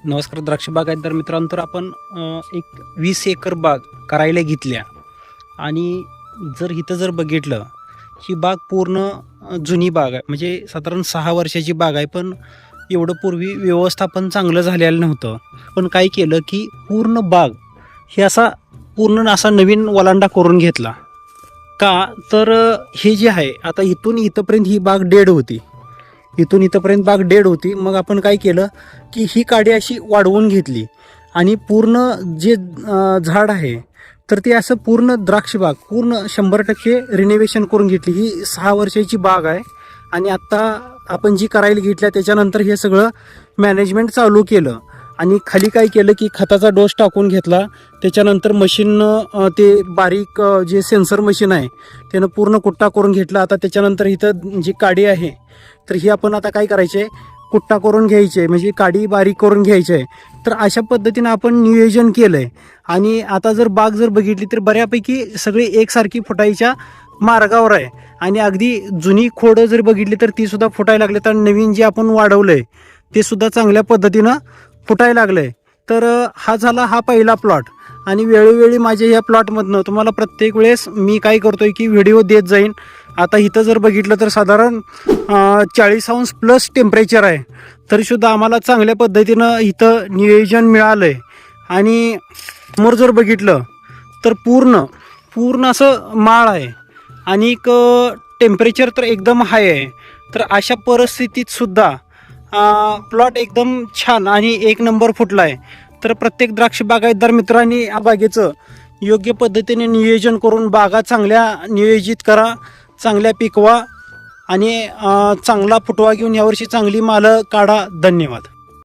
नमस्कार द्राक्ष बागायतदार मित्रांनो, तर आपण एक 20 एकर बाग करायला घेतल्या. आणि जर इथं जर बघितलं, ही बाग पूर्ण जुनी बाग आहे, म्हणजे साधारण 6 वर्षाची बाग आहे. पण एवढं पूर्वी व्यवस्थापन चांगलं झालेलं नव्हतं. पण काय केलं की पूर्ण बाग हे पूर्ण असा नवीन वलांडा करून घेतला. का तर हे जे आहे, आता इथून इथंपर्यंत ही बाग डेड होती. इथून इथंपर्यंत बाग डेड होती. मग आपण काय केलं की ही काडी अशी वाढवून घेतली आणि पूर्ण जे झाड आहे, तर ते असं पूर्ण द्राक्ष बाग पूर्ण 100% रिनोव्हेशन करून घेतली. ही 6 वर्षाची बाग आहे. आणि आत्ता आपण जी करायला घेतल्या त्याच्यानंतर हे सगळं मॅनेजमेंट चालू केलं. आणि खाली काय केलं की खताचा डोस टाकून घेतला. त्याच्यानंतर मशीननं ते बारीक जे सेन्सर मशीन आहे त्यानं पूर्ण कुट्टा करून घेतला. आता त्याच्यानंतर इथं जी काडी आहे, तर ही आपण आता काय करायचे, कुट्टा करून घ्यायचे, म्हणजे काडी बारीक करून घ्यायची आहे. तर अशा पद्धतीनं आपण नियोजन केलं आहे. आणि आता जर बाग जर बघितली तर बऱ्यापैकी सगळी एकसारखी फुटायच्या मार्गावर आहे. आणि अगदी जुनी खोडं जर बघितली तर ती सुद्धा फुटायला लागली. तर नवीन जे आपण वाढवलं आहे ते सुद्धा चांगल्या पद्धतीनं फुटायला लागलं आहे. तर हा झाला हा पहिला प्लॉट. आणि वेळोवेळी माझ्या ह्या प्लॉटमधनं तुम्हाला प्रत्येक वेळेस मी काय करतोय की व्हिडिओ देत जाईन. आता इथं जर बघितलं तर साधारण 40° टेम्परेचर आहे, तरीसुद्धा आम्हाला चांगल्या पद्धतीनं इथं नियोजन मिळालं आहे. आणि समोर जर बघितलं तर पूर्ण असं माळ आहे आणि टेम्परेचर तर एकदम हाय आहे. तर अशा परिस्थितीत सुद्धा प्लॉट एकदम छान आणि एक नंबर फुटला आहे. तर प्रत्येक द्राक्ष बागायतदार मित्रांनी या बागेचं योग्य पद्धतीने नियोजन करून बागा चांगल्या नियोजित करा, चांगल्या पिकवा आणि चांगला फुटवा घेऊन यावर्षी चांगली मालं काढा. धन्यवाद.